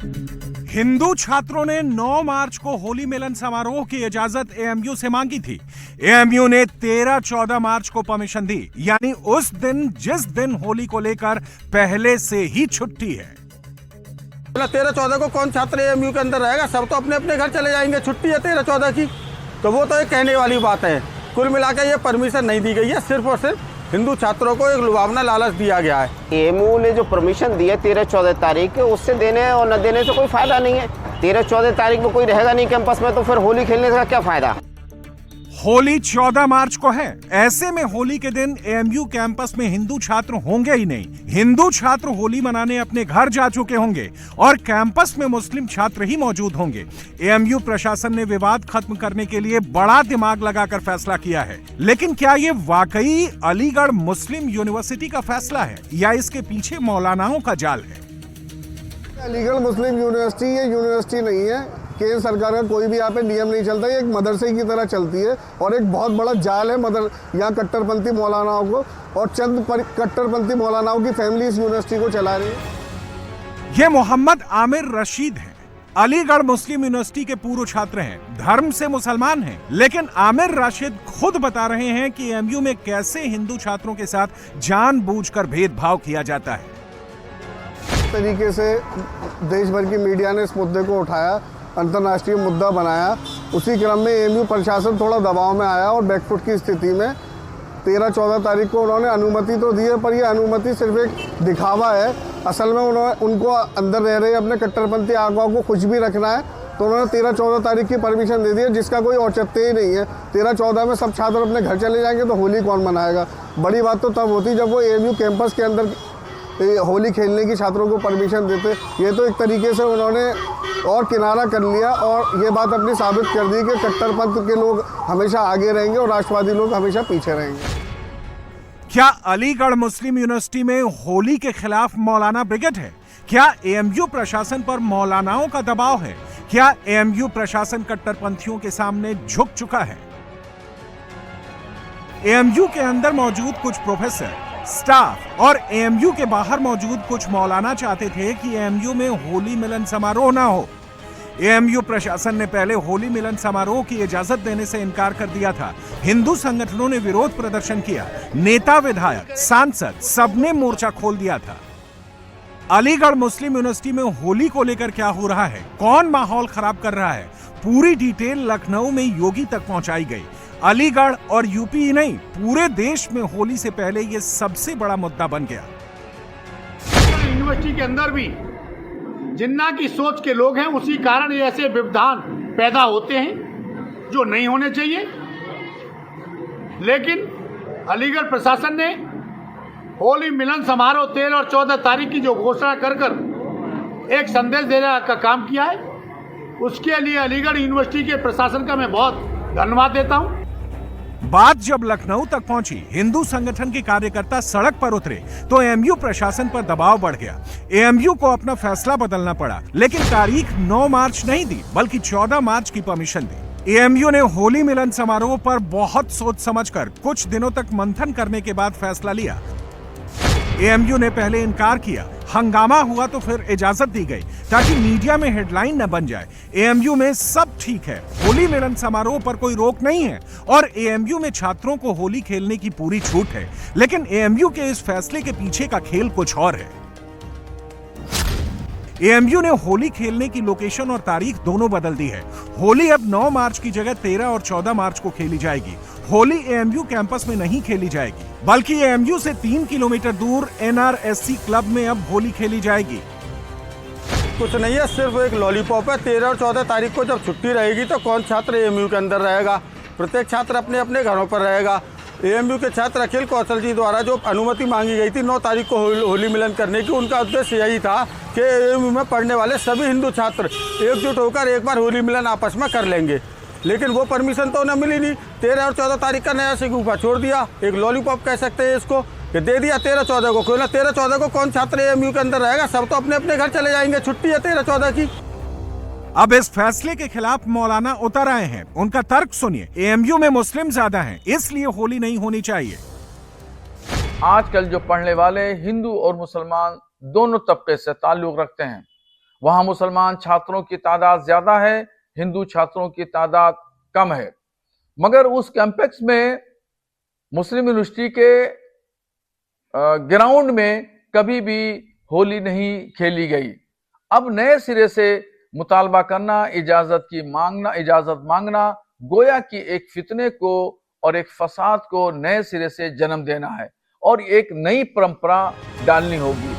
हिंदू छात्रों ने 9 मार्च को होली मिलन समारोह की इजाजत एएमयू से मांगी थी। एएमयू ने 13-14 मार्च को परमिशन दी, यानी उस दिन जिस दिन होली को लेकर पहले से ही छुट्टी है। 13-14 को कौन छात्र एएमयू के अंदर रहेगा? सब तो अपने अपने घर चले जाएंगे। छुट्टी है 13-14 की, तो वो तो एक कहने वाली बात है। कुल मिलाकर ये परमिशन नहीं दी गई है, सिर्फ और सिर्फ हिंदू छात्रों को एक लुभावना लालच दिया गया है। एएमयू ने जो परमिशन दी है 13-14 तारीख के, उससे देने और न देने से कोई फायदा नहीं है। 13-14 तारीख में कोई रहेगा नहीं कैंपस में, तो फिर होली खेलने का क्या फायदा? होली 14 मार्च को है। ऐसे में होली के दिन एएमयू कैंपस में हिंदू छात्र होंगे ही नहीं। हिंदू छात्र होली मनाने अपने घर जा चुके होंगे और कैंपस में मुस्लिम छात्र ही मौजूद होंगे। एएमयू प्रशासन ने विवाद खत्म करने के लिए बड़ा दिमाग लगाकर फैसला किया है, लेकिन क्या ये वाकई अलीगढ़ मुस्लिम यूनिवर्सिटी का फैसला है या इसके पीछे मौलानाओं का जाल है? अलीगढ़ मुस्लिम यूनिवर्सिटी ये यूनिवर्सिटी नहीं है। केंद्र सरकार का कोई भी यहाँ पे नियम नहीं चलता। ये एक मदरसे की तरह चलती है और एक बहुत बड़ा जाल है यहाँ कट्टरपंथी मौलानाओं को और चंद कट्टरपंथी मौलानाओं की फैमिली इस यूनिवर्सिटी को चला रही है। ये मोहम्मद आमिर रशीद हैं, अलीगढ़ मुस्लिम यूनिवर्सिटी के पूर्व छात्र हैं, धर्म से मुसलमान हैं, लेकिन आमिर रशीद खुद बता रहे हैं कि एएमयू में कैसे हिंदू छात्रों के साथ जानबूझकर भेदभाव किया जाता है। इस तरीके से देश भर की मीडिया ने इस मुद्दे को उठाया, अंतर्राष्ट्रीय मुद्दा बनाया। उसी क्रम में एएमयू प्रशासन थोड़ा दबाव में आया और बैकफुट की स्थिति में 13-14 तारीख को उन्होंने अनुमति तो दी है, पर यह अनुमति सिर्फ एक दिखावा है। असल में उनको अंदर रह रहे अपने कट्टरपंथी आगुओं को कुछ भी रखना है, तो उन्होंने 13-14 तारीख की परमिशन दे दी है, जिसका कोई औचित्य ही नहीं है। 13-14 में सब छात्र अपने घर चले जाएंगे तो होली कौन मनाएगा? बड़ी बात तो तब होती जब वो एएमयू कैंपस के अंदर होली खेलने की छात्रों को परमिशन देते। ये तो एक तरीके से उन्होंने और किनारा कर लिया और ये बात अपनी साबित कर दी कि कट्टरपंथ के लोग हमेशा आगे रहेंगे और राष्ट्रवादी लोग हमेशा पीछे रहेंगे। क्या अलीगढ़ मुस्लिम यूनिवर्सिटी में होली के खिलाफ मौलाना ब्रिगेड है? क्या एएमयू प्रशासन पर मौलानाओं का दबाव है? क्या एएमयू प्रशासन कट्टरपंथियों के सामने झुक चुका है? एएमयू के अंदर मौजूद कुछ प्रोफेसर, स्टाफ और एएमयू के बाहर मौजूद कुछ मौलाना चाहते थे कि एएमयू में होली मिलन समारोह ना हो। एएमयू प्रशासन ने पहले होली मिलन समारोह की इजाजत देने से इनकार कर दिया था। हिंदू संगठनों ने विरोध प्रदर्शन किया, नेता, विधायक, सांसद सबने मोर्चा खोल दिया था। अलीगढ़ मुस्लिम यूनिवर्सिटी में होली को लेकर क्या हो रहा है, कौन माहौल खराब कर रहा है, पूरी डिटेल लखनऊ में योगी तक पहुंचाई गई। अलीगढ़ और यूपी ही नहीं, पूरे देश में होली से पहले यह सबसे बड़ा मुद्दा बन गया। यूनिवर्सिटी के अंदर भी जिन्ना की सोच के लोग हैं, उसी कारण ये ऐसे व्यवधान पैदा होते हैं जो नहीं होने चाहिए। लेकिन अलीगढ़ प्रशासन ने होली मिलन समारोह 13 और 14 तारीख की जो घोषणा कर एक संदेश देने का काम किया है, उसके लिए अलीगढ़ यूनिवर्सिटी के प्रशासन का मैं बहुत धन्यवाद देता हूं। बात जब लखनऊ तक पहुंची, हिंदू संगठन के कार्यकर्ता सड़क पर उतरे तो एएमयू प्रशासन पर दबाव बढ़ गया। एएमयू को अपना फैसला बदलना पड़ा, लेकिन तारीख 9 मार्च नहीं दी बल्कि 14 मार्च की परमिशन दी। एएमयू ने होली मिलन समारोह पर बहुत सोच समझकर कुछ दिनों तक मंथन करने के बाद फैसला लिया। एएमयू ने पहले इनकार किया, हंगामा हुआ तो फिर इजाजत दी गई ताकि मीडिया में हेडलाइन न बन जाए। एएमयू में सब ठीक है, होली मिलन समारोह पर कोई रोक नहीं है और एएमयू में छात्रों को होली खेलने की पूरी छूट है। लेकिन एएमयू के इस फैसले के पीछे का खेल कुछ और है। एएमयू ने होली खेलने की लोकेशन और तारीख दोनों बदल दी है। होली अब 9 मार्च की जगह 13 और 14 मार्च को खेली जाएगी। होली एएमयू कैंपस में नहीं खेली जाएगी, बल्कि एएमयू से 3 किलोमीटर दूर एनआरएससी क्लब में अब होली खेली जाएगी। कुछ नहीं है, सिर्फ एक लॉलीपॉप है। 13 और 14 तारीख को जब छुट्टी रहेगी तो कौन छात्र एएमयू के अंदर रहेगा? प्रत्येक छात्र अपने अपने घरों पर रहेगा। एएमयू के छात्र अखिल कौशल जी द्वारा जो अनुमति मांगी गई थी 9 तारीख को होली मिलन करने की, उनका उद्देश्य यही था कि एएमयू में पढ़ने वाले सभी हिंदू छात्र एकजुट होकर एक बार होली मिलन आपस में कर लेंगे। लेकिन वो परमिशन तो उन्हें मिली नहीं। 13 और 14 तारीख का नया सिगुफा छोड़ दिया, एक लॉलीपॉप कह सकते हैं इसको, कि दे दिया 13-14 को। क्यों ना 13-14 को कौन छात्र एएमयू के अंदर रहेगा? सब तो अपने अपने घर चले जाएंगे। छुट्टी है 13-14 की। अब इस फैसले के खिलाफ मौलाना उतर आए हैं। उनका तर्क सुनिए, एएमयू में मुस्लिम ज्यादा हैं, इसलिए होली नहीं होनी चाहिए। आजकल जो पढ़ने वाले हिंदू और मुसलमान दोनों तबके से ताल्लुक रखते हैं, वहां मुसलमान छात्रों की तादाद ज्यादा है, हिंदू छात्रों की तादाद कम है। मगर उस कैंपस में मुस्लिम यूनिवर्सिटी के ग्राउंड में कभी भी होली नहीं खेली गई। अब नए सिरे से मुतालबा करना, इजाजत मांगना गोया कि एक फितने को और एक फसाद को नए सिरे से जन्म देना है और एक नई परंपरा डालनी होगी।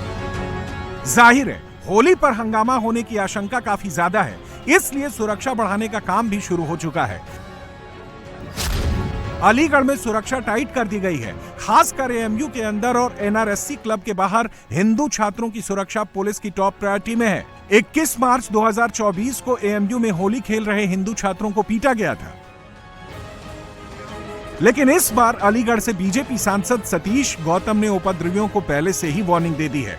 जाहिर है होली पर हंगामा होने की आशंका काफी ज्यादा है, इसलिए सुरक्षा बढ़ाने का काम भी शुरू हो चुका है। अलीगढ़ में सुरक्षा टाइट कर दी गई है। खासकर एएमयू के अंदर और एनआरएससी क्लब के बाहर हिंदू छात्रों की सुरक्षा पुलिस की टॉप प्रायोरिटी में है। 21 मार्च 2024 को एएमयू में होली खेल रहे हिंदू छात्रों को पीटा गया था, लेकिन इस बार अलीगढ़ से बीजेपी सांसद सतीश गौतम ने उपद्रवियों को पहले से ही वार्निंग दे दी है।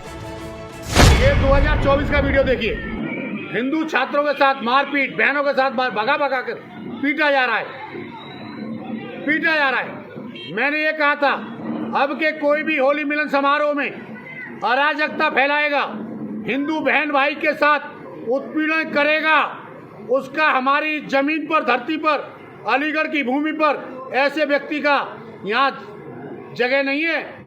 ये 2024 का वीडियो देखिए, हिंदू छात्रों के साथ मारपीट, बहनों के साथ भगा कर पीटा जा रहा है। मैंने ये कहा था अब के कोई भी होली मिलन समारोह में अराजकता फैलाएगा, हिंदू बहन भाई के साथ उत्पीड़न करेगा, उसका हमारी जमीन पर, धरती पर, अलीगढ़ की भूमि पर ऐसे व्यक्ति का यहाँ जगह नहीं है।